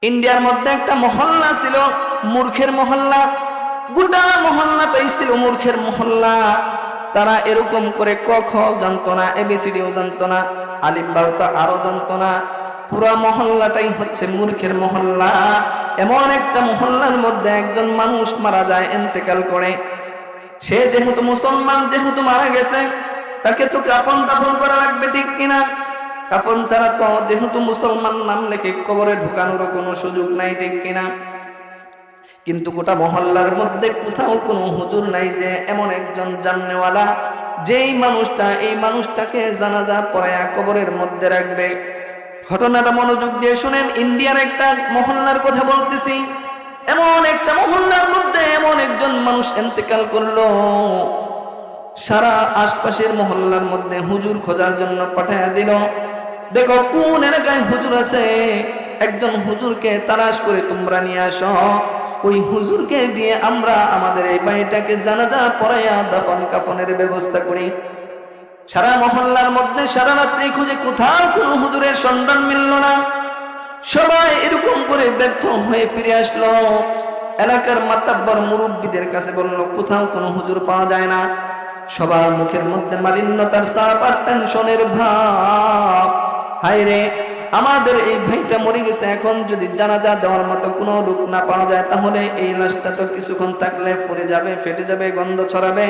ইন্ডিয়ার মধ্যে একটা মহল্লা ছিল, মূর্খের মহল্লা। গোটা মহল্লাটাই ছিল মূর্খের মহল্লা। তারা এরকম করে ক খ জানতো না, এবিসিডিও জানতো না, আলিফ বাও তা আরো জানতো না। পুরা মহল্লাটাই হচ্ছে মূর্খের মহল্লা। এমন একটা মহল্লার মধ্যে একজন মানুষ মারা যায়, ইন্তেকাল করে। সে যেহেতু মুসলমান, যেহেতু মারা গেছে, তাকে তো কাফন দাফন করা লাগবে, ঠিক কিনা? কাফন ছাড়া তো যেহেতু মুসলমান নাম লেখে কবরে ঢুকানোর কোনো সুযোগ নাই, ঠিক কিনা? কিন্তু গোটা মহল্লার মধ্যে কোথাও কোনো হুজুর নাই যে এমন একজন জাননেওয়ালা, যেই মানুষটা এই মানুষটাকে জানাজা পড়ায়া কবরের মধ্যে রাখবে। ঘটনাটা মনোযোগ দিয়ে শুনেন। ইন্ডিয়ার একটা মহল্লার কথা বলতেছি। এমন একটা মহল্লার মধ্যে এমন একজন মানুষ ইন্তেকাল করলো। সারা আশপাশের মহল্লার মধ্যে হুজুর খোঁজার জন্য পাঠায়া দিল। দেখো কোন এলাকায় হুজুর আছে, একজন হুজুরকে তালাশ করে তোমরা নিয়ে আসো। ওই হুজুরকে দিয়ে আমরা আমাদের এই ভাইটাকে জানাজা পড়াইয়া দাফন কাফনের ব্যবস্থা করি। সারা মহল্লার মধ্যে সারা রাত্রি খুঁজে কোথাও কোনো হুজুরের সন্ধান মিলল না। সবাই এরকম করে ব্যর্থ হয়ে ফিরে আসলো। এলাকার মাতাব্বর মুরব্বীদের কাছে বলল, কোথাও কোনো হুজুর পাওয়া যায় না। সবার মুখের মধ্যে মালিন্যতার চাপ আর টেনশনের ভাব। হায় রে, আমাদের এই ভাইটা মরে গেছে, এখন যদি জানাজা দেওয়ার মতো কোনো লোক না পাওয়া যায়, তাহলে এই লাশটা তো কিছুক্ষণ থাকলে ফুরে যাবে, ফেটে যাবে, গন্ধ ছড়াবে।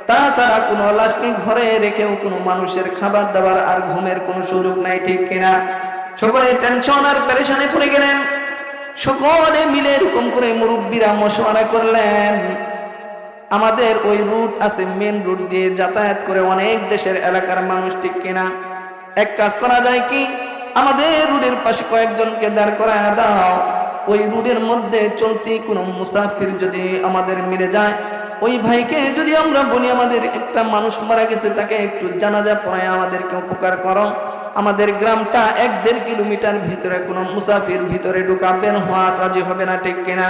তাছাড়া কোনো লাশকে ঘরে রেখেও কোনো মানুষের খাবার দাবার আর ঘুমের কোনো সুযোগ নাই, ঠিক কিনা? সকলে টেনশন আর পেরেশানি পড়ে গেলেন। সকলে মিলে এরকম করে মুরব্বীরা মশওয়ারা করলেন। আমাদের ওই রুট আছে, মেন রুট দিয়ে যাতায়াত করে অনেক দেশের এলাকার মানুষ, ঠিক কিনা? এক কাজ করা যায় কি, আমাদের রুটের পাশে কয়েকজনকে দাঁড় করায় দাও। ওই রুটের মধ্যে চলতি কোনো মুসাফির যদি আমাদের মিলে যায়, ওই ভাইকে যদি আমরা বলি আমাদের একটা মানুষ মারা গেছে, তাকে একটু জানাজা পড়ায় আমাদেরকে উপকার করো। আমাদের গ্রামটা 1-1.5 কিলোমিটার ভিতরে, কোনো মুসাফির ভিতরে ঢুকা বের হওয়া রাজি হবে না, ঠিক কিনা?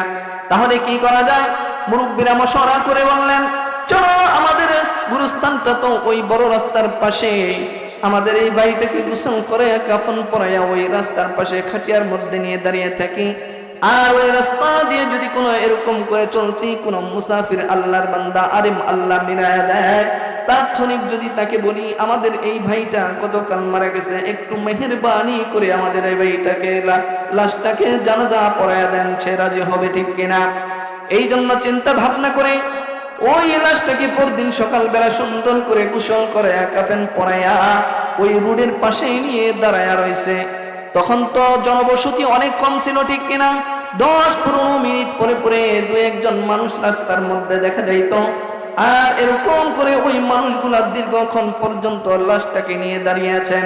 তাহলে কি করা যায়? মুরব্বীরা মশওয়ারা করে বললেন, চলো আমাদের গুরুস্থানটা তো ওই বড় রাস্তার পাশে, আমাদের এই বাড়িটাকে গোসল করে কাফন পরাইয়া ওই রাস্তার পাশে খাটিয়ার মধ্যে নিয়ে দাঁড়িয়ে থাকি। আর ওই রাস্তা দিয়ে যদি কোনো এরকম করে চলতি কোনো মুসাফির আল্লাহর বান্দা আরিম আল্লাহ মিলায়া দেয়, তাৎক্ষণিক যদি তাকে বলি আমাদের এই ভাইটা কতকাল মারা গেছে, একটু মেহেরবানি করে আমাদের এই ভাইটাকে লাশটাকে জানাজা পড়ায়া দেন, সে রাজি হবে, ঠিক কিনা? এই জন্য চিন্তা ভাবনা করে ওই লাশটাকে পরদিন সকালবেলা সুন্দর করে গোসল করে কাফন পরাইয়া ওই রোডের পাশে নিয়ে দাঁড়ায়া রয়েছে। তখন তো জনবসতি অনেক কম ছিল, ঠিক কিনা? 10-15 মিনিট পরে পরে 2-1 মানুষ রাস্তার মধ্যে দেখা যাইত। আর এরকম করে ওই মানুষগুলা দীর্ঘক্ষণ পর্যন্ত লাশটাকে নিয়ে দাঁড়িয়ে আছেন।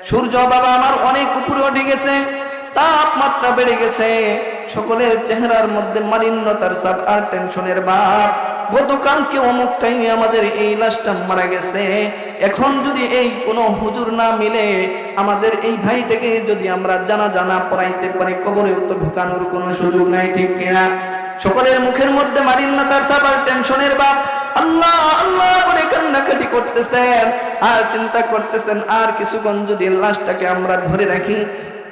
সূর্য বাবা আমার অনেক উপরে উঠে গেছে, তাপমাত্রা বেড়ে গেছে, সকলের চেহারার মধ্যে মালিন্যতার চাপ আর টেনশনের ভাব। গতকালকে অমুক টাইমে আমাদের এই লাশটা মারা গেছে, এখন যদি এই কোনো হুজুর না মিলে আমাদের এই ভাইটাকে যদি আমরা জানা পড়াইতে পারি, কবরেও তো ঢুকানোর কোনো সুযোগ নাই, ঠিক কিনা? সকলের মুখের মধ্যে মালিন্যতার চাপ আর টেনশনের ভাব। আল্লাহ আল্লাহ করে কান্নাকাটি করতেছেন আর চিন্তা করতেছেন, আর কিছুক্ষণ যদি লাশটাকে আমরা ধরে রাখি,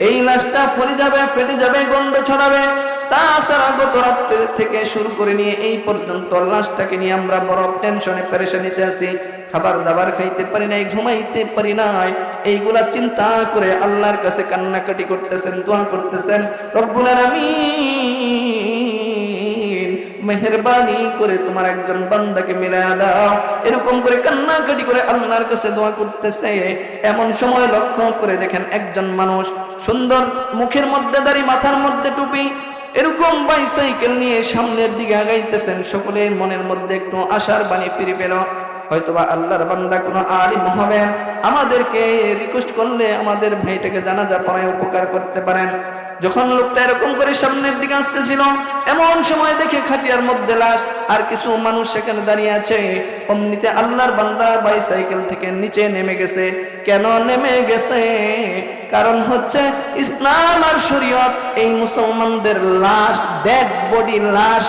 এই লাশটা ফুলে যাবে, ফেটে যাবে, গন্ধ ছড়াবে। তাছাড়া গত রাত্রে থেকে শুরু করে নিয়ে এই পর্যন্ত লাশটাকে নিয়ে আমরা বড় টেনশনে পেরেশানিতে আছি। খাবার দাবার খাইতে পারি নাই, ঘুমাইতে পারি নাই। এইগুলা চিন্তা করে আল্লাহর কাছে কান্নাকাটি করতেছেন, দোয়া করতেছেন, রব্বুল আলামিন মেহেরবানি করে তোমার একজন বান্দাকে মিলায়া দাও। এরকম করে কান্নাকাটি করে আল্লাহর কাছে দোয়া করতেছে। এমন সময় লক্ষ্য করে দেখেন একজন মানুষ, সুন্দর মুখের মধ্যে দাড়ি, মাথার মধ্যে টুপি, এরকম বাইসাইকেল নিয়ে সামনের দিকে আগাইতেছেন। সকলের মনের মধ্যে একটু আশার বাণী ফিরে পেল, হয়তোবা আল্লাহর বান্দা কোনো আলিম হবেন, আমাদেরকে রিকোয়েস্ট করলে আমাদের ভাইটাকে জানাজা পড়ায় উপকার করতে পারেন। যখন লোকটা এরকম করে সামনের দিকে আসতেছিল, এমন সময় দেখে খাটিয়ার মধ্যে লাশ আর কিছু মানুষ সেখানে দাঁড়িয়ে আছে। অমনিতে আল্লাহর বান্দা বাইসাইকেল থেকে নিচে নেমে গেছে। কেন নেমে গেছে? কারণ হচ্ছে ইসলাম আর শরীয়ত এই মুসলমানদের লাশ, ডেড বডি, লাশ,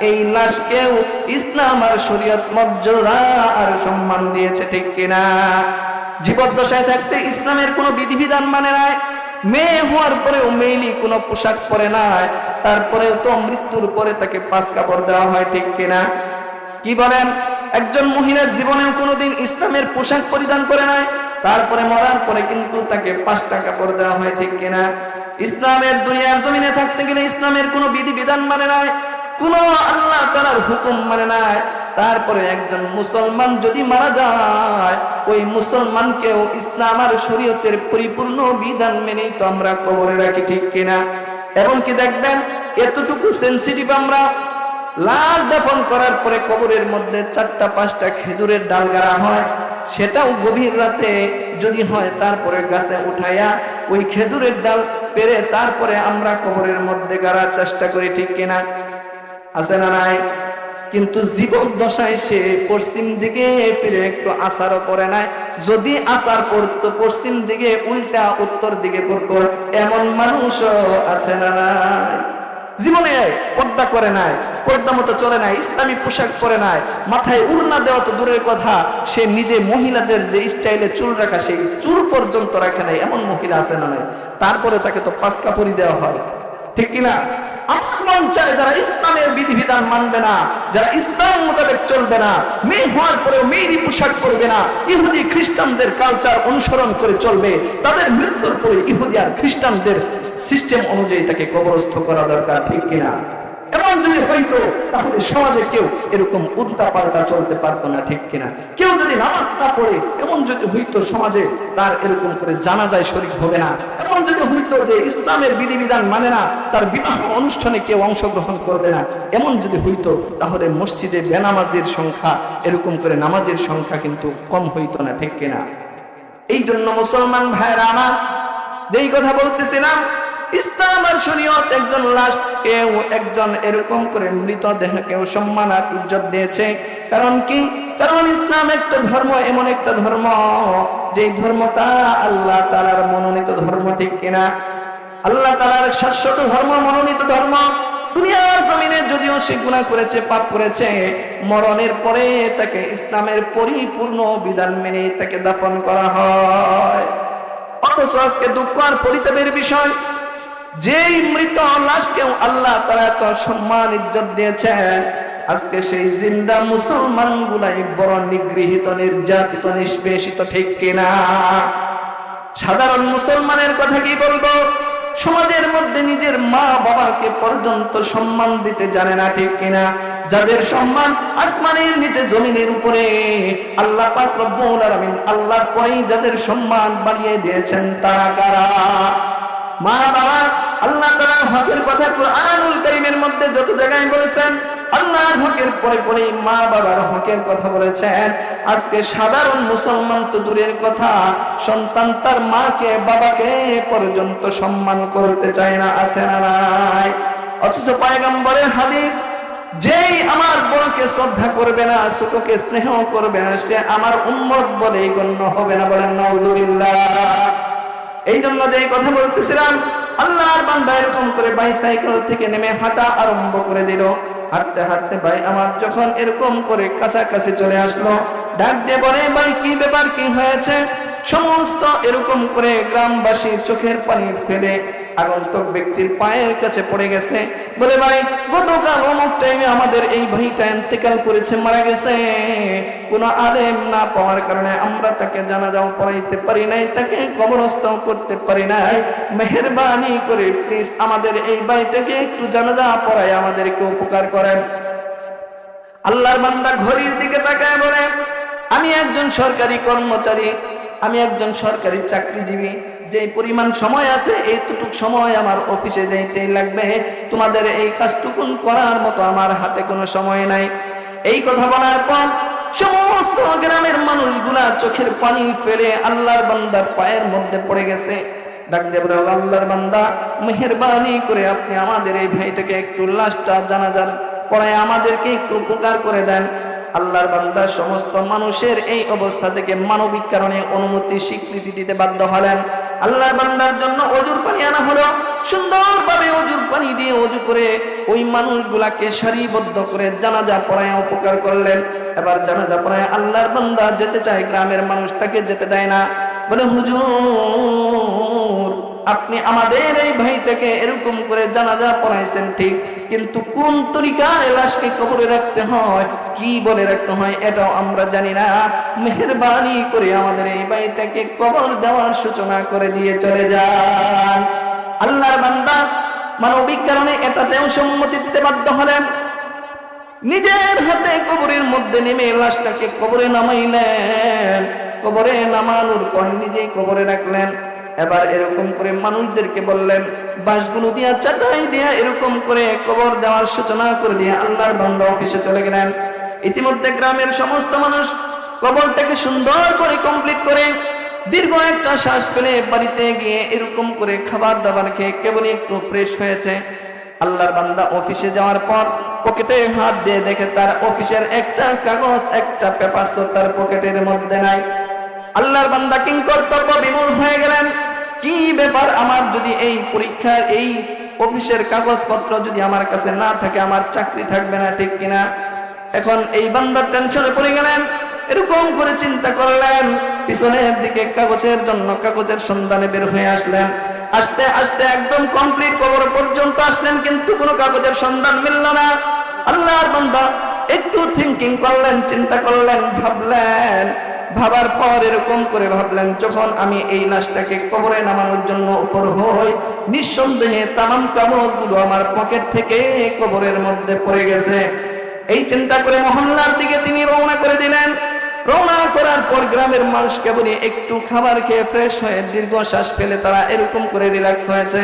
এই লাশকেও ইসলাম আর শরীয়ত মর্যাদা আর সম্মান দিয়েছে, ঠিক কিনা? জীবদ্দশায় থাকতে ইসলামের কোনো বিধিবিধান মানে নাই, মেয়ে হওয়ার পরেও মেয়েলি কোনো পোশাক পরে নাই, তারপরেও তো মৃত্যুর পরে তাকে 5 কাপড় দেওয়া হয়, ঠিক কিনা? কি বলেন? একজন মহিলা জীবনেও কোনোদিন ইসলামের পোশাক পরিধান করে নাই, তারপরে মরার পরে কিন্তু তাকে 5টা কাপড় দেওয়া হয়, ঠিক কিনা? ইসলামের দুনিয়ার জমিনে থাকতে গেলে ইসলামের কোনো বিধি বিধান মানে নাই, কোন আল্লাহ তাআলার হুকুম মানে নাই। তারপরে একজন মুসলমান যদি মারা যায়, ওই মুসলমানকেও ইসলাম আর শরীয়তের পরিপূর্ণ বিধান মেনেই তো আমরা কবরে রাখি, ঠিক কিনা? এমনকি দেখবেন এতটুকু সেনসিটিভ আমরা, লাশ দাফন করার পরে কবরের মধ্যে 4টা 5টা খেজুরের ডাল গাড়া হয়, সেটাও গভীর রাতে যদি হয়, তারপরে গাছে উঠাইয়া ওই খেজুরের ডাল পেরে তারপরে আমরা কবরের মধ্যে গাড়ার চেষ্টা করি, ঠিক কিনা? আছে না নাই? কিন্তু জীবন দশায় সে পশ্চিম দিকে ফিরে একটু আসারও করে নাই, যদি আসার পড়তো পশ্চিম দিকে উল্টা উত্তর দিকে পড়তো, এমন মানুষও আছে না নাই? জীবনে পর্দা করে নাই, পর্দা মতো চলে নাই, ইসলামী পোশাক পরে নাই, মাথায় উড়না দেওয়া তো দূরের কথা, সে নিজে মহিলাদের যে স্টাইলে চুল রাখা সেই চুল পর্যন্ত রাখে নাই, এমন মহিলা আছে না নাই? তারপরে তাকে তো 5 কাপড়ই দেওয়া হয়, ঠিক কিনা? আমার মন চায় যারা ইসলামের বিধিবিধান মানবে না, যারা ইসলাম মোতাবেক চলবে না, মেয়ে হওয়ার পরেও মেয়েরই পোশাক পরবে না, ইহুদি খ্রিস্টানদের কালচার অনুসরণ করে চলবে, তাদের মৃত্যুর পরে ইহুদি আর খ্রিস্টানদের সিস্টেম অনুযায়ী তাকে কবরস্থ করা দরকার, ঠিক কিনা? এমন যদি হইতো তাহলে সমাজে কেউ এরকম উল্টা পাল্টা চলতে পারতো না, ঠিক কিনা? কেউ যদি নামাজ না পড়ে, এমন যদি হইতো সমাজে তার এরকম করে জানাজায় শরীক হবে না, এমন যদি হইতো যে ইসলামের বিধিবিধান মানে না, তার বিবাহ অনুষ্ঠানে কেউ অংশগ্রহণ করবে না, এমন যদি হইতো তাহলে মসজিদে বেনামাজির সংখ্যা, এরকম করে নামাজের সংখ্যা কিন্তু কম হইতো না, ঠিক কিনা? এই জন্য মুসলমান ভাইরা আমার, যেই কথা বলতেছিলাম, ইসলাম আর শরীয়ত একজন লাশকেও, একজন এরকম করে মৃতদেহকেও সম্মান আর ইজ্জত দিয়েছে। কারণ কি? কারণ ইসলাম একটা ধর্ম, এমন একটা ধর্ম যেই ধর্মটা আল্লাহ তাআলার মনোনীত ধর্ম, ঠিক কিনা? আল্লাহ তাআলার শাশ্বত ধর্ম, মনোনীত ধর্ম। দুনিয়ার জমিনে যদিও সে গুনাহ করেছে, পাপ করেছে, মরণের পরে তাকে ইসলামের পরিপূর্ণ বিধান মেনে তাকে দাফন করা হয়। অথচ আজকে দুঃখ আর পরিতাপের বিষয়, যেই মৃত লাশকেও আল্লাহ তাআলা এত সম্মান ইজ্জত দিয়েছেন, আজকে সেই জিন্দা মুসলমান গুলাই বড় নিগৃহীত, নির্যাতিত, নিষ্পেষিত, ঠিক কিনা? সাধারণ মুসলমানের কথা কি বলবো? সমাজের মধ্যে নিজের মা বাবাকে পর্যন্ত সম্মান দিতে জানে না, ঠিক কিনা? যাদের সম্মান আসমানের নিচে জমিনের উপরে, আল্লাহ পাক রব্বুল আলামিন আল্লাহর পরেই যাদের সম্মান বাড়িয়ে দিয়েছেন, তারা কারা? মা বাবা। আল্লাহ তাআলা হকের কথা কুরআনুল কারীমের মধ্যে যত জায়গায় বলেছেন, আল্লাহর হকের পরে পরে মা বাবার হকের কথা বলেছেন। আজকে সাধারণ মুসলমান তো দূরের কথা, সন্তান তার মাকে বাবাকে পর্যন্ত সম্মান করতে চায় না, আছে না নাই? অথচ পয়গম্বরের হাদিস, যেই আমার বড়কে শ্রদ্ধা করবে না, ছোটকে স্নেহ করবে না, সে আমার উম্মত বলেই গণ্য হবে না। বলেন নাউযুবিল্লাহ। এই জন্য যে কথা বলতেছিলাম, আল্লাহর বান্দা এরকম করে বাইসাইকেল থেকে নেমে হাঁটা আরম্ভ করে দিল। হাঁটতে হাঁটতে ভাই আমার যখন এরকম করে কাছাকাছি চলে আসলো, ডাক দিয়ে বলে, ভাই কি ব্যাপার, কি হয়েছে? সমস্ত এরকম করে গ্রামবাসী চোখের পানি ফেলে আগন্তুক ব্যক্তির পায়ের কাছে পড়ে গেছে। বলে, ভাই গতকাল অমুক টাইমে আমাদের এই ভাইটা ইন্তেকাল করেছে, মারা গেছে। কোন আলেম না পাওয়ার কারণে আমরা তাকে জানাজাও পড়াইতে পারি নাই, তাকে কবরস্থ করতে পারি নাই। মেহেরবানি করে প্লিজ আমাদের এই ভাইটাকে একটু জানাজা পড়ায় আমাদেরকে উপকার করেন। আল্লাহর বান্দা ঘড়ির দিকে তাকায় বলে, আমি একজন সরকারি কর্মচারী, আমি একজন সরকারি চাকরিজীবী, যে পরিমাণ সময় আছে এইটুকু সময় আমার অফিসে যাইতেই লাগবে, তোমাদের এই কাজটুকুন করার মতো আমার হাতে কোনো সময় নাই। এই কথা বলার পর সমস্ত গ্রামের মানুষগুলা চোখের পানি ফেলে আল্লাহর বান্দার পায়ের মধ্যে পড়ে গেছে। ডাক দিয়ে বলে, আল্লাহর বান্দা মেহেরবানি করে আপনি আমাদের এই ভাইটাকে একটু লাশটা জানাজার পড়ায় আমাদেরকে একটু উপকার করে দেন। আল্লাহর বান্দা সমস্ত মানুষের এই অবস্থা থেকে মানবিক কারণে অনুমতি স্বীকৃতি দিতে বাধ্য হলেন। আল্লাহর বান্দার জন্য অজুর পানি আনা হলো। সুন্দরভাবে অজুর পানি দিয়ে অজু করে ওই মানুষগুলাকে সারিবদ্ধ করে জানাজা পড়ায় উপকার করলেন। এবার জানাজা পড়ায় আল্লাহর বান্দা যেতে চায়, গ্রামের মানুষ তাকে যেতে দেয় না। বলে, হুজুর আপনি আমাদের এই ভাইটাকে এরকম করে জানাজা পড়াইছেন ঠিক, কিন্তু কোন তরিকায় লাশকে কবরে রাখতে হয়, কি বলে রাখতে হয় এটাও আমরা জানি না। মেহেরবানি করে আমাদের এই ভাইটাকে কবর দেওয়ার সূচনা করে দিয়ে চলে যান। আল্লাহর বান্দা মানবিক কারণে এটাতেও সম্মতি দিতে বাধ্য হলেন। নিজের হাতে কবরের মধ্যে নেমে লাশটাকে কবরে নামাইলেন। কবরে নামানোর পর নিজেই কবরে রাখলেন। এবার এরকম করে মানুষদেরকে বললেন, বাঁশগুলো দিয়া চাটাই দিয়া এরকম করে কবর দেওয়ার সূচনা করে দিয়ে আল্লাহর বান্দা অফিসে চলে গেলেন। ইতিমধ্যে গ্রামের সমস্ত মানুষ কবরটাকে সুন্দর করে কমপ্লিট করে দীর্ঘ একটা শ্বাস ফেলে বাড়িতে গিয়ে এরকম করে খাবার দাবার খেয়ে কেবলই একটু ফ্রেশ হয়েছে। আল্লাহর বান্দা অফিসে যাওয়ার পর পকেটে হাত দিয়ে দেখে তার অফিসের একটা কাগজ, একটা পেপারস তার পকেটের মধ্যে নাই। আল্লাহর বান্দা কিংকর্তব্য বিমূঢ় হয়ে গেলেন। কি ব্যাপার, আমার যদি এই পরীক্ষার এই অফিসের কাগজপত্র যদি আমার কাছে না থাকে আমার চাকরি থাকবে না, ঠিক কিনা? এখন এই বান্দার টেনশনে পড়ে গেলেন। এরকম করে চিন্তা করলেন, পিছনের দিকে কাগজের জন্য কাগজের সন্ধানে বের হয়ে আসলেন। আস্তে আস্তে একদম কমপ্লিট কবর পর্যন্ত আসলেন, কিন্তু কোনো কাগজের সন্ধান মিলল না। আল্লাহর বান্দা একটু থিঙ্কিং করলেন, চিন্তা করলেন, ভাবলেন। ভাবার পর এরকম করে ভাবলেন, যখন আমি এই লাশটাকে কবরে নামানোর জন্য উপর হই, নিঃসন্দেহে তামাম কাগজগুলো আমার পকেট থেকে কবরের মধ্যে পড়ে গেছে। এই চিন্তা করে মহল্লার দিকে তিনি রওনা করে দিলেন। রওনা করার পর গ্রামের মানুষ কেবলই একটু খাবার খেয়ে ফ্রেশ হয়ে দীর্ঘ শ্বাস ফেলে তারা এরকম করে রিল্যাক্স হয়েছে।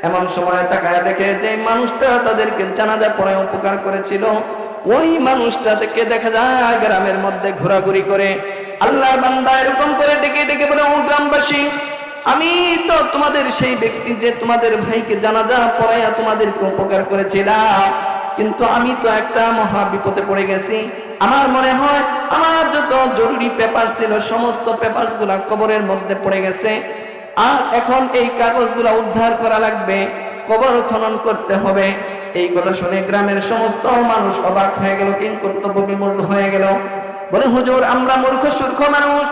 এমন সময় তাকায় দেখে যে মানুষটা তাদেরকে জানাজা পড়ে উপকার করেছিল, ওই মানুষটা থেকে দেখা যায় গ্রামের মধ্যে ঘোরাঘুরি করে। আল্লাহর বান্দা এরকম করে ডেকে ডেকে বলে, ও গ্রামবাসী, আমি তো তোমাদের সেই ব্যক্তি যে তোমাদের ভাইকে জানাজা পড়াইয়া তোমাদেরকে উপকার করেছিলাম, কিন্তু আমি তো একটা মহা বিপদে পড়ে গেছি। আমার মনে হয় আমার যত জরুরি পেপার ছিল সমস্ত পেপারস গুলা কবরের মধ্যে পড়ে গেছে। আর এখন এই কাগজগুলা উদ্ধার করা লাগবে, কবর খনন করতে হবে। এই কথা শুনে গ্রামের সমস্ত মানুষ অবাক হয়ে গেল, কিংকর্তব্য বিমূঢ় হয়ে গেল। বলে, হুজুর, আমরা মূর্খ সূর্খ মানুষ,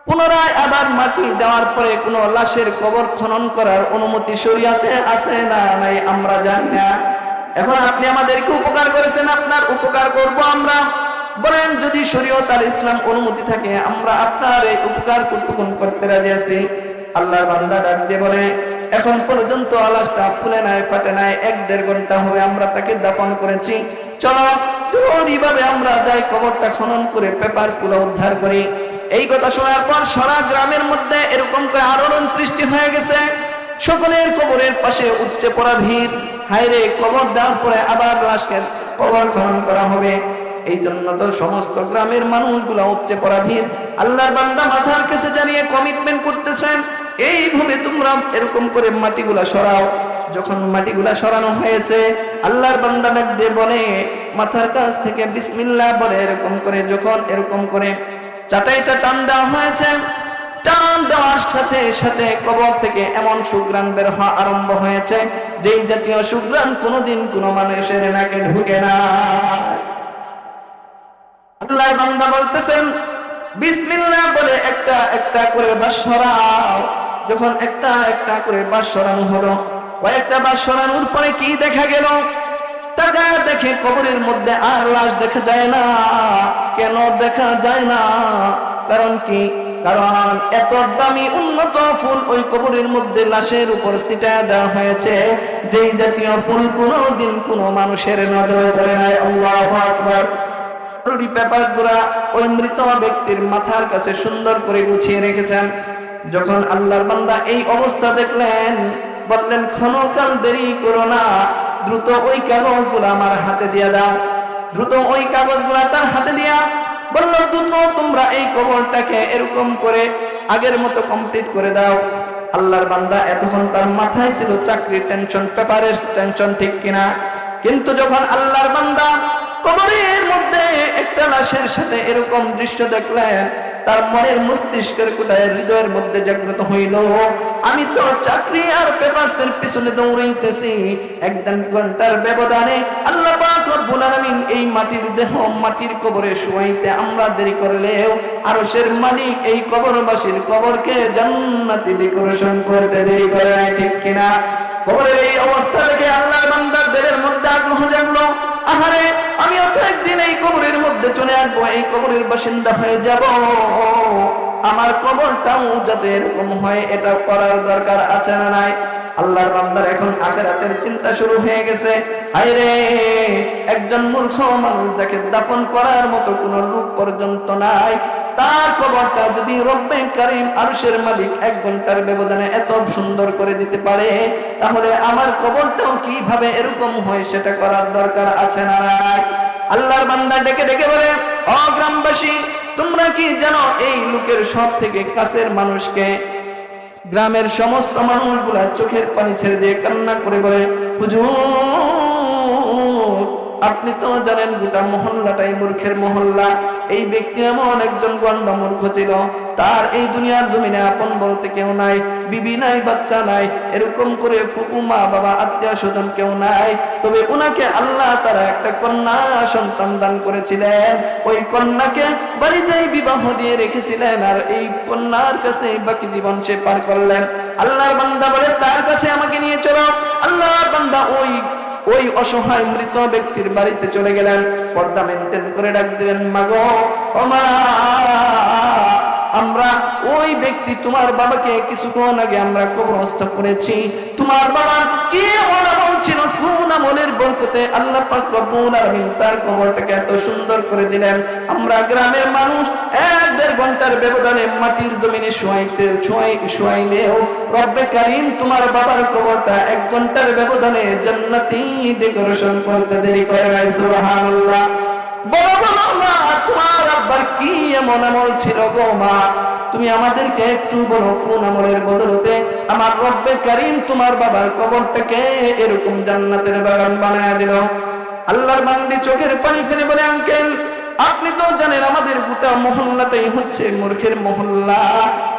পুনরায় আবার মাটি দেওয়ার পরে কোন লাশের কবর খনন করার অনুমতি শরীয়তে আছে না নাই আমরা জানি না। এখন আপনি আমাদেরকে উপকার করেছেন, আপনার উপকার করব আমরা। বলেন, যদি শরীয়ত আর ইসলাম অনুমতি থাকে আমরা আপনার এই উপকার কতক্ষণ করতে রাজি আছি। আল্লাহর বান্দা ডাক দিয়ে বলে, এখন পর্যন্ত লাশটা ফুলে নাই, ফাটে নাই, 1-1.5 ঘন্টা হবে আমরা তাকে দাফন করেছি। চলো জরুরিভাবে আমরা যাই, কবরটা খনন করে পেপারস গুলো উদ্ধার করি। এই কথা শোনার পর সারা গ্রামের মধ্যে এরকম করে আলোড়ন সৃষ্টি হয়ে গেছে। সকলের কবরের পাশে উপচে পড়া ভিড়। হায়রে, কবর দেওয়ার পরে আবার লাশকে কবর খনন করা হবে, এই জন্য তো সমস্ত গ্রামের মানুষগুলো উপচে পড়া ভিড়। আল্লাহর বান্দা মাথার কাছে জানিয়ে কমিটমেন্ট করতেছেন, এইভাবে তোমরা এরকম করে মাটিগুলা সরাও। যখন মাটিগুলা সরানো হয়েছে, আল্লাহর বান্দা ডাক দিয়ে বলে, মাথার কাছ থেকে বিসমিল্লাহ বলে এরকম করে যখন এরকম করে চাটাইটা টান দেওয়া হয়েছে, টান দেওয়ার সাথে সাথে কবর থেকে এমন সুঘ্রাণ বের হওয়া আরম্ভ হয়েছে, যেই জাতীয় সুঘ্রাণ কোনোদিন কোনো মানুষের নাকে ঢুকে না। আল্লাহর বান্দা বলতেছেন, বিসমিল্লাহ বলে একটা একটা করে বাঁশ সরাও। যখন একটা একটা করে বাঁশ সরানো হলো, কয়েকটা বাঁশ সরানোর পরে কি দেখা গেল? টাকা দেখে কবরের মধ্যে আর লাশ দেখা যায় না। কেন দেখা যায় না? কারণ কি? কারণ এত দামি উন্নত ফুল ওই কবরের মধ্যে লাশের উপর ছিটায় দেওয়া হয়েছে, যেই জাতীয় ফুল কোনোদিন কোনো মানুষের নজরে পড়ে নাই। আল্লাহু আকবার। জরুরি পেপারস গুলা ওই মৃত ব্যক্তির মাথার কাছে সুন্দর করে গুছিয়ে রেখেছেন। যখন আল্লাহর বান্দা এই অবস্থা দেখলেন, বললেন, ক্ষণকাল দেরি করো না, দ্রুত ওই কাগজগুলো আমার হাতে দিয়ে দাও। দ্রুত ওই কাগজগুলা তার হাতে দিয়া বলল, দ্রুত তোমরা এই কবরটাকে এরকম করে আগের মতো কমপ্লিট করে দাও। আল্লাহর বান্দা এতক্ষণ তার মাথায় ছিল চাকরির টেনশন, পেপারের টেনশন, ঠিক কিনা? কিন্তু যখন আল্লাহর বান্দা কবরের মধ্যে একটা লাশের সাথে এরকম দৃশ্য দেখলেন, তার মনের মস্তিষ্কের কোথায় হৃদয়ের মধ্যে জাগ্রত হইল, আমি তো চাকরি আর পেপারসের পিছনে দৌড়াইতেছি, 1-1.5 ঘন্টার ব্যবধানে আল্লাহ পাক রব্বুল আলামিন এই মাটির দেহ মাটির কবরে শুয়াইতে আমরা দেরি করলেও আরশের মালিক এই কবরবাসীর কবরকে জান্নাতি ডেকোরেশন করতে দেরি করে না, ঠিক কিনা? কবরের এই অবস্থা দেখে আল্লাহর বান্দার দিলের মধ্যে আগ্রহ জাগলো, আহারে আমিও তো একদিন এই কবরের মধ্যে চলে আসবো, এই কবরের বাসিন্দা হয়ে যাব, আমার কবরটাও যাতে এরকম হয় এটা করার দরকার আছে না নাই? আল্লাহর বান্দার এখন আখিরাতের চিন্তা শুরু হয়ে গেছে। হায়রে, একজন মূর্খ মানুষ যাকে দাফন করার মতো কোনো লোক পর্যন্ত নাই, তার কবরটা যদি রব্বে কারীম আরশের মালিক 1 ঘন্টার ব্যবধানে এত সুন্দর করে দিতে পারে, তাহলে আমার কবরটাও কিভাবে এরকম হয় সেটা করার দরকার আছে না নাই? আল্লাহর বান্দা ডেকে ডেকে বলে, ও গ্রামবাসী, তোমরা কি জানো এই লোকের সব থেকে কাছের মানুষকে? গ্রামের সমস্ত মানুষগুলা চোখের পানি ছেড়ে দিয়ে কান্না করে বলে, হুজুর আপনি তো জানেন গোটা মহল্লাটাই মূর্খের মহল্লা। এই ব্যক্তি এমন একজন গণ্ড মূর্খ ছিল, তার এই দুনিয়ার জমিনে আপন বলতে কেউ নাই, বিবি নাই, বাচ্চা নাই, এরকম করে ফুফু মা বাবা আত্মীয় স্বজন কেউ নাই। তবে উনাকে আল্লাহ তারা একটা কন্যা সন্তান দান করেছিলেন, ওই কন্যাকে বাড়িতেই বিবাহ দিয়ে রেখেছিলেন, আর এই কন্যার কাছে বাকি জীবন সে পার করলেন। আল্লাহর বান্দা বলে, তার কাছে আমাকে নিয়ে চলো। আল্লাহর বান্দা ওই অসহায় মৃত ব্যক্তির বাড়িতে চলে গেলেন, পর্দা মেনটেন করে ডাক দিলেন, মাগো ও মা, আমরা ওই ব্যক্তি তোমার বাবাকে কিছুক্ষণ আগে আমরা কবরস্থ করেছি। তোমার বাবা কি আমল ছিল, কোন আমলের বরকতে আল্লাহ পাক রব্বুল আলামিন তার কবরটাকে এত সুন্দর করে দিলেন। আমরা গ্রামের মানুষ 1-1.5 ঘন্টার ব্যবধানে মাটির জমিনে শুয়াইলেও রব্বে কারীম তোমার বাবার কবরটা 1 ঘন্টার ব্যবধানে জান্নাতি ডেকোরেশন করতে দেরি করে নাই। সুবহানাল্লাহ। বলো বলো মা, তোমার আব্বার কি এমন আমল ছিল গো মা? তুমি আমাদেরকে একটু বলো, কোন আমলের বদলতে আমার রব্বে কারীম তোমার বাবার কবরটাকে এরকম জান্নাতের বাগান বানায় দিল? আল্লাহর বান্দি চোখের পানি ফেলে বলে, আঙ্কেল আপনি তো জানেন আমাদের গোটা মহল্লাটাই হচ্ছে মূর্খের মহল্লা।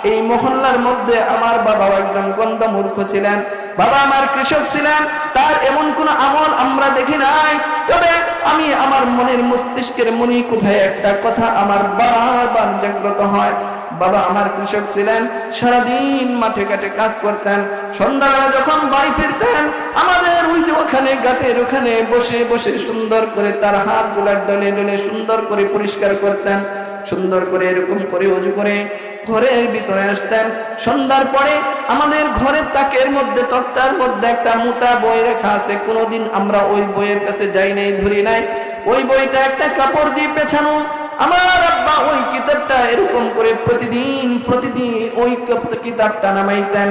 এই মহল্লার মধ্যে আমার বাবা একজন গণ্ড মূর্খ ছিলেন, বাবা আমার কৃষক ছিলেন, তার এমন কোন আমল আমরা দেখি নাই। তবে আমি আমার মনের মস্তিষ্কের মনি কোথায় একটা কথা আমার বারবার জাগ্রত হয়। বাবা আমার কৃষক ছিলেন, সারাদিন মাঠে ঘাটে কাজ করতেন, সন্ধ্যাবেলা যখন বাড়ি ফিরতেন আমাদের ওই যে ওখানে ঘাটের ওখানে বসে বসে সুন্দর করে তার হাত গুলার ডলে ডলে সুন্দর করে পরিষ্কার করতেন, সুন্দর করে এরকম করে ওযু করে ঘরের ভিতরে আসতেন। সন্ধ্যার পরে আমাদের ঘরের তাকের মধ্যে তক্তার মধ্যে একটা মোটা বই রাখা আছে, কোনোদিন আমরা ওই বইয়ের কাছে যাই নাই, ধরি নাই। ওই বইটা একটা কাপড় দিয়ে পেছানো। আমার আব্বা ওই কিতাবটা এরকম করে প্রতিদিন ওই কিতাবটা নামাইতেন,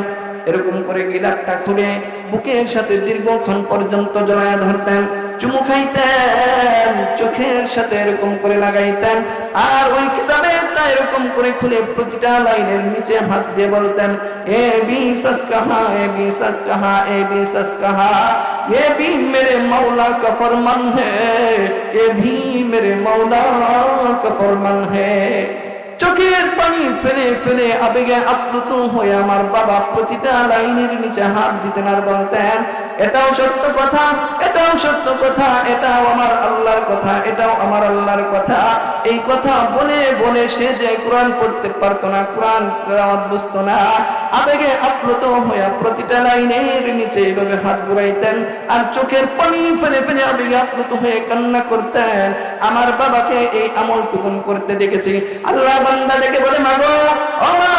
এরকম করে গিলাপটা খুলে বুকের সাথে দীর্ঘক্ষণ পর্যন্ত জড়ায় ধরতেন, চুমু খাইতেন, চোখের সাথে এরকম করে লাগাইতেন, আর ওই কিতাবটা এরকম করে খুলে প্রতিটা লাইনের নিচে হাত দিয়ে বলতেন, এ বি সস কাহা, এ বি সস কাহা, এ বি সস কাহা, ये भी मेरे मौला का फरमान है, ये भी मेरे मौला का फरमान है। চোখের পানি ফেলে ফেলে আবেগে আপ্লুত হয়ে আমার বাবা প্রতিটা লাইনের নিচে হাত দিতেন আর বলতেন, এটাও সত্য কথা, এটাও সত্য কথা, এটাও আমার আল্লাহর কথা, এটাও আমার আল্লাহর কথা। এই কথা বলে বলে সে যে কোরআন পড়তে পারতো না, কোরআন তেলাওয়াত বুঝতো না, আবেগে আপ্লুত হয়ে প্রতিটা লাইনের নিচে এইভাবে হাত ঘুরাইতেন আর চোখের পানি ফেলে ফেলে আবেগে আপ্লুত হয়ে কান্না করতেন। আমার বাবাকে এই আমলটুকুন করতে দেখেছি। আল্লাহ বান্দা ডেকে বলে, মাগো ও মা,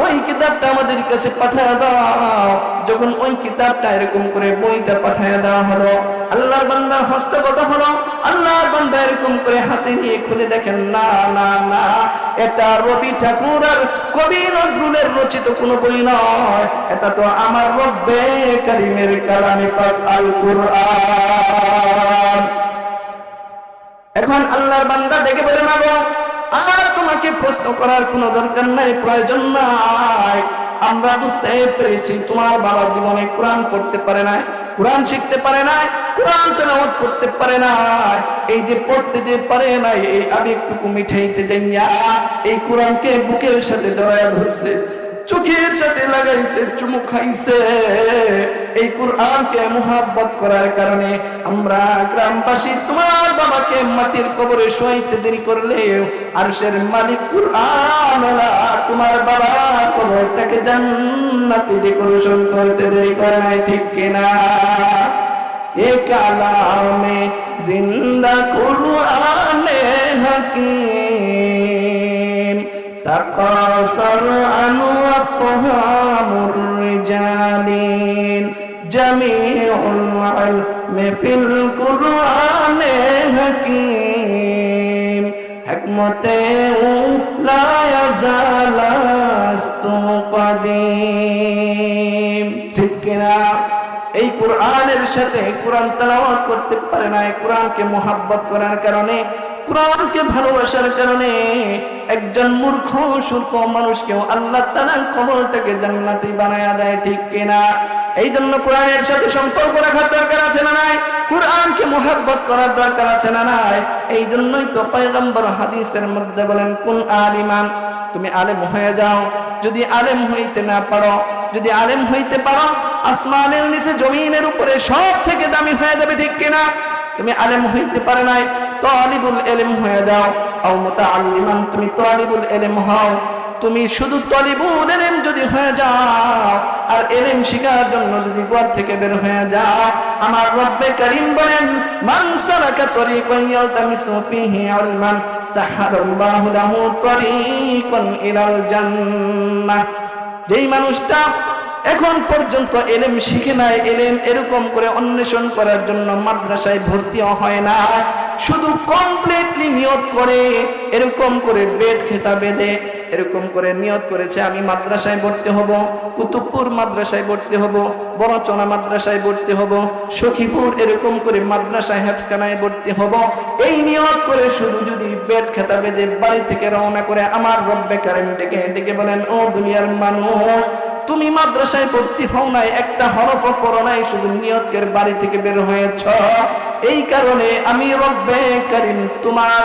ওই কিতাবটা আমাদের কাছে পাঠিয়ে দাও। যখন ওই কিতাবটা এরকম করে বইটা পাঠিয়ে দেওয়া হলো, আল্লাহর বান্দার হস্তগত হলো। আল্লাহর বান্দা এরকম করে হাতে নিয়ে খুলে দেখেন, না না না, এটা রবি ঠাকুর আর কবি নজরুলের রচিত কোনো বই নয়, এটা তো আমার রব্বে কারীমের কালামে পাক আল কুরআন। এখন আল্লাহর বান্দা ডেকে বলে, মাগো আর তোমাকে প্রশ্ন করার কোনো দরকার নাই, প্রয়োজন নাই। আমরা বুঝতে পেরেছি তোমার বাবা জীবনে কোরআন পড়তে পারে না, কোরআন শিখতে পারে না, কোরআন তেলাওয়াত করতে পারে না। এই যে পড়তে যে পারে না, এই আবেগটুকু মিঠাইতে যাইয়া এই কোরআনকে বুকের সাথে জড়ায় ধরছে, চোখের সাথে লাগাইছে, চুমু খাইছে। এই কোরআনকে মুহাব্বত করার কারণে আমরা গ্রামবাসী তোমার বাবাকে মাটির কবরে শোয়াইতে দেরি করলেও আরশের মালিক কুরআন তোমার বাবা কবরটাকে জান্নাতে ডেকোরেশন করতে দেরি করে নাই, ঠিক কিনা? এ কালামে জিন্দা কুরআনে হাকিম তাকাসার আনু আফহামুর রিজালিন জামিউল ইলমি ফিল কুরআনে হাকিম হিকমতে লা ইয়াজালাস্তু কাদিম, ঠিক কিনা? এই কোরআনের সাথে কোরআন তেলাওয়াত করতে পারে না, কোরআনকে মুহাব্বত করার কারণে, কোরআনকে ভালোবাসার কারণে একজন মূর্খ সূর্খ মানুষকেও আল্লাহ তাআলা কবরটাকে জান্নাতি বানায়া দেয়, ঠিক কিনা? এই জন্য কোরআনের সাথে সম্পর্ক রাখার দরকার আছে না নাই? কোরআনকে মুহাব্বত করার দরকার আছে না নাই? এই জন্যই তো পয়গম্বর হাদিসের মধ্যে বলেন, কোন আলিমান, তুমি আলেম হয়ে যাও। যদি আলেম হইতে না পারো, যদি আলেম হইতে পারো, আসমানের নিচে জমিনের উপরে সব থেকে দামি হয়ে যাবে, ঠিক কিনা? তুমি আলেম হইতে পারে নাই, তালিবুল ইলম হয়ে যাও। আও মুতাআল্লিমান, তুমি তালিবুল ইলম হও। তুমি শুধু তালিবুল ইলম যদি হয়ে যাও আর ইলম শিখার জন্য যদি ঘর থেকে বের হয়ে যাও, আমার রব্বে কারীম বলেন, মান সালাকা তরিকান ইয়ালতামিসু ফীহি ইলমান সাহারাল্লাহু লাহু তরিকান ইলাল জান্নাহ। যেই মানুষটা এখন পর্যন্ত ইলম শিখে নাই, ইলম এরকম করে অন্বেষণ করার জন্য মাদ্রাসায় ভর্তি হয় না, শুধু কমপ্লিটলি নিয়ত করে এরকম করে বেড খেতা বেঁধে এরকম করে নিয়ত করেছে আমি মাদ্রাসায় ভর্তি হব, কুতুবপুর মাদ্রাসায় ভর্তি হব, বড়চনা মাদ্রাসায় ভর্তি হব, সখীপুর এরকম করে মাদ্রাসায় হেফজখানায় ভর্তি হব, এই নিয়ত করে শুধু যদি বেড খেতা বেঁধে বাড়ি থেকে রওনা করে, আমার রব্বে কারীম ডেকে ডেকে বলেন, ও দুনিয়ার মানুষ, তুমি মাদ্রাসায় ভর্তি হও নাই, একটা হরফ পড়ো নাই, শুধু নিয়তের বাড়ি থেকে বের হয়েছ। এই কারণে আমি রব্বে কারীম তোমার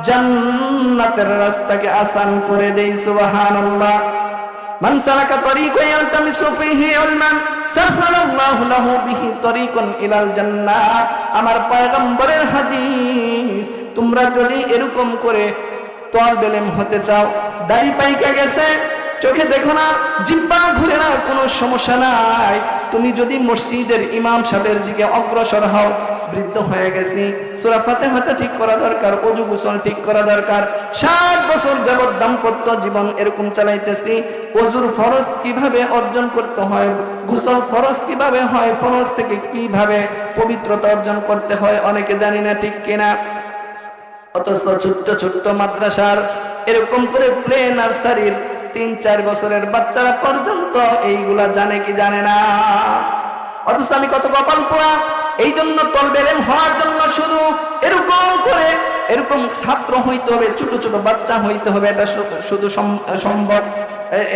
জান্নাতের রাস্তাকে আসান করে দেই। সুবহানাল্লাহ। মান সালাকা তরিকান ইয়ালতামিসু ফীহি ইলমান সাহালাল্লাহু লাহু বিহি তরিকান ইলাল জান্নাহ। আমার পয়গম্বরের হাদিস, তোমরা যদি এরকম করে তালিবুল ইলম হতে চাও, দাড়ি পাইকা গেছে, চোখে দেখো না, জিহ্বা ঘুরে না, কোনো সমস্যা নাই। তুমি যদি মসজিদের ইমাম সাহেবের দিকে অগ্রসর হও, বৃদ্ধ হয়ে গেছি, সূরা ফাতিহা ঠিক করা দরকার, ওযু গোসল ঠিক করা দরকার, 60 বছর যাবত দাম্পত্য জীবন এরকম চালাইতেছি, ওযুর ফরজ কিভাবে অর্জন করতে হয়, গোসল ফরজ কিভাবে হয়, ফরজ থেকে কিভাবে পবিত্রতা অর্জন করতে হয় অনেকে জানি না, ঠিক কিনা? অথচ ছোট্ট ছোট্ট মাদ্রাসার এরকম করে প্লে নার্সারির 3-4 বছরের বাচ্চারা পর্যন্ত এইগুলা জানে কি জানে না। অথচ আমি কত কপাল পোড়া। এই জন্য তালিবুল ইলম হওয়ার জন্য শুধু এরকম করে এরকম ছাত্র হইতে হবে, ছোট ছোট বাচ্চা হইতে হবে, এটা শুধু সম্ভব,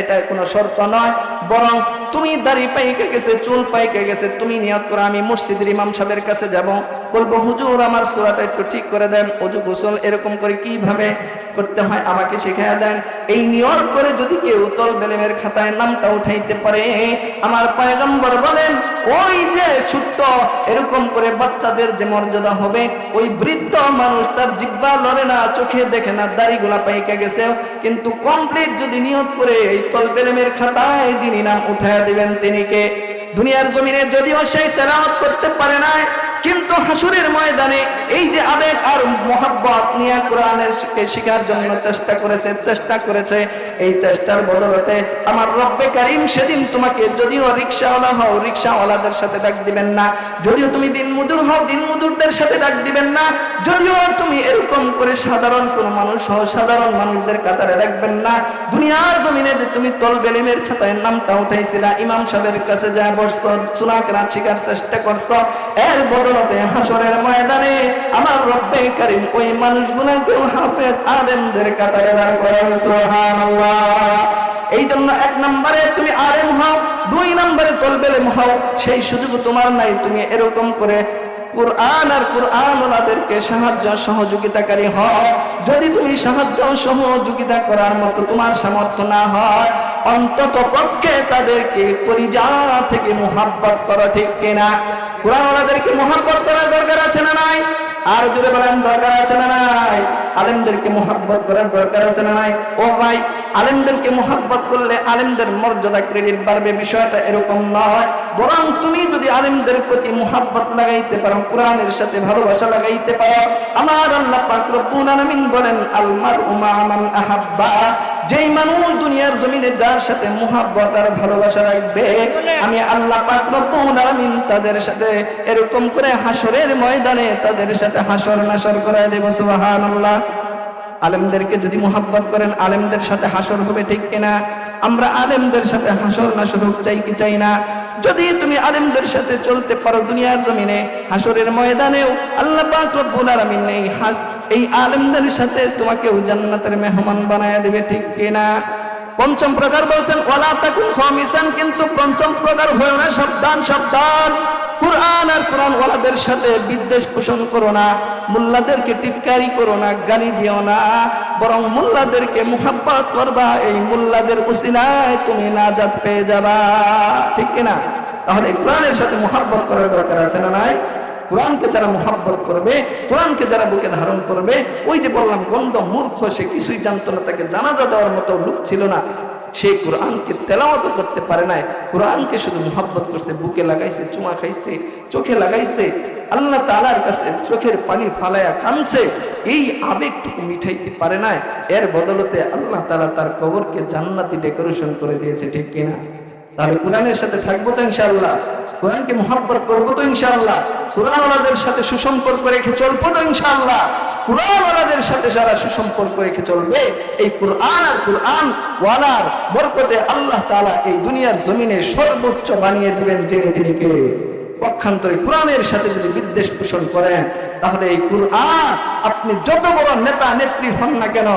এটা কোনো শর্ত নয়। বরং তুমি দাড়ি পাইকে গেছে, চুল পাইকে গেছে, তুমি নিয়ত করো আমি মসজিদের ইমাম সাহেবের কাছে যাব, বলবো হুজুর আমার সূরাটা একটু ঠিক করে দেন, ওযু গোসল এরকম করে কিভাবে করতে হয় আমাকে শিখিয়ে দেন। এই নিয়ত করে যদি কেউ তালিবুল ইলমের খাতায় নামটা উঠাইতে পারে, আমার পয়গম্বর বলেন, ওই যে ছোট্ট এরকম করে বাচ্চাদের যে মর্যাদা হবে, ওই বৃদ্ধ মানুষ তার জিহ্বা লড়ে না, চোখে দেখে না, দাড়িগুলা পাইকে গেছে, কিন্তু কমপ্লিট যদি নিয়ত করে এই তালিবুল ইলমের খাতায় যিনি নাম উঠায় দিবেন তিনি কে? দুনিয়ার জমিনে যদিও সেই তেলাওয়াত করতে পারে না, কিন্তু হাসরের ময়দানে এই যে আবেগ আর মোহাব্বত নিয়ে কোরআনের শিখার জন্য চেষ্টা করেছে, এই চেষ্টার বদলতে আমার রব্বে কারীম সেদিন তোমাকে, যদিও রিকশাওয়ালা হও রিকশাওয়ালাদের সাথে ডাক দিবেন না, যদিও তুমি দিনমজুর হও দিনমজুরদের সাথে ডাক দিবেন না, যদিও তুমি এরকম করে সাধারণ কোন মানুষ হও সাধারণ মানুষদের কাতারে রাখবেন না। দুনিয়ার জমিনে যে তুমি তালিবুল ইলমের খাতায় নামটা উঠাইছিলা, ইমাম সাহেবের কাছে যা বসতো, সূরা কেরাত শিখার চেষ্টা করছো, এর বদলতে হাসরের ময়দানে আমার রব্বে কারীম ওই মানুষগুলোকে হাফেজ আলেমদের কাতারে দাঁড় করাবে। সুবহানাল্লাহ। এই জন্য 1 নম্বরে তুমি আলেম হও, 2 নম্বরে তালিবুল ইলম হও, সেই সুযোগ তোমার নাই। তুমি এরকম করে কুরআন আর কুরআনওয়ালাদেরকে সাহায্য সহযোগিতাকারী হও। যদি তুমি সাহায্য সহযোগিতা করার মতো তোমার সামর্থ্য না হয়, অন্তত পক্ষে তাদেরকে কলিজা থেকে মুহাব্বত করো, ঠিক কিনা? কুরআনওয়ালাদেরকে মুহাব্বত করার দরকার আছে না নাই? আর জোরে বলেন, দরকার আছে না নাই? আলেমদেরকে মুহাব্বত করার দরকার আছে না নাই? ও ভাই, আলেমদেরকে মুহাব্বত করলে আলেমদের মর্যাদা, ক্রেডিট বাড়বে, বিষয়টা এরকম নয়। বরং তুমি যদি আলেমদের প্রতি মুহাব্বত লাগাইতে পারো, কোরআনের সাথে ভালোবাসা লাগাইতে পারো, আমার আল্লাহ পাক রব্বুল আলামিন বলেন, আল মারউ মা মান আহাব্বা, যেই মানুষ দুনিয়ার জমিনে যার সাথে মুহাব্বত আর ভালোবাসা রাখবে, আমি আল্লাহ পাক রব্বুল আলামিন তাদের সাথে এরকম করে হাসরের ময়দানে তাদের সাথে হাসর নাসর করে দেব। সুবহানাল্লাহ। আলেমদেরকে যদি মুহাব্বত করেন, আলেমদের সাথে হাসর হবে, ঠিক কিনা? আমরা আলেমদের সাথে হাসর নাসর হোক চাই কি চাই না? যদি তুমি আলেমদের সাথে চলতে পারো দুনিয়ার জমিনে, হাসরের ময়দানেও আল্লাহ পাক রব্বুল আলামিন এই আলেমদের সাথে তোমাকেও জান্নাতের মেহমান বানায়া দিবে, ঠিক কিনা? পঞ্চম প্রকার বলছেন ওয়ালা তাকুন খামিসান, কিন্তু পঞ্চম প্রকার হয় না, সাবধান সাবধান। কুরআন আর কুরআনওয়ালাদের সাথে বিদ্বেষ পোষণ করো না, মুল্লাদেরকে টিটকারি করো না, গালি দিও না, বরং মুল্লাদেরকে মুহাব্বত করবা। এই মুল্লাদের উসিলায় তুমি নাজাত পেয়ে যাবা, ঠিক কিনা? তাহলে কোরআনের সাথে মুহাব্বত করার দরকার আছে না নাই? কোরআনকে যারা মুহাব্বত করবে, কোরআনকে যারা বুকে ধারণ করবে, ওই যে বললাম গন্ধ মূর্খ, সে কিছুই জানতো না, তাকে জানাজা দেওয়ার মতো লোক ছিল না, সে কোরআনকে তেলাওয়াত করতে পারে নাই, কোরআনকে শুধু মুহাব্বত করছে, বুকে লাগাইছে, চুমা খাইছে, চোখে লাগাইছে, আল্লাহ তাআলার কাছে চোখের পানি ফালায়া কাঁদছে, এই আবেগটুকু মিঠাইতে পারে নাই, এর বদলতে আল্লাহ তাআলা তার কবরকে জান্নাতি ডেকোরেশন করে দিয়েছে, ঠিক কিনা? তাহলে কোরআনের সাথে থাকবো তো ইনশাআল্লাহ, কোরআনকে মুহাব্বত করবো তো ইনশাআল্লাহ, কোরআনওয়ালাদের সাথে সুসম্পর্ক রেখে চলবো তো ইনশাআল্লাহ। কোরআনওয়ালাদের সাথে যারা সুসম্পর্ক রেখে চলবে, এই কোরআন আর কোরআন ওয়ালার বরকতে আল্লাহ তাআলা এই দুনিয়ার জমিনে সর্বোচ্চ বানিয়ে দিবেন, জেনে তিনি কে? পক্ষান্তরে কোরআনের সাথে যদি বিদ্বেষ পোষণ করেন, তাহলে এই কোরআন, আপনি যত বড় নেতা নেত্রী হন না কেন,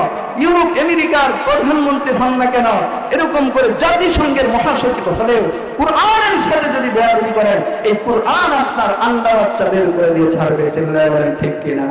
ইউরোপ আমেরিকার প্রধানমন্ত্রী হন না কেন, এরকম করে জাতিসংঘের মহাসচিব হলেও কোরআনের সাথে যদি বেয়াদবি করেন, এই কোরআন আপনার আন্ডা বাচ্চা বের করে দিয়ে ছাড়বে। চিল্লায় বলেন ঠিক কিনা?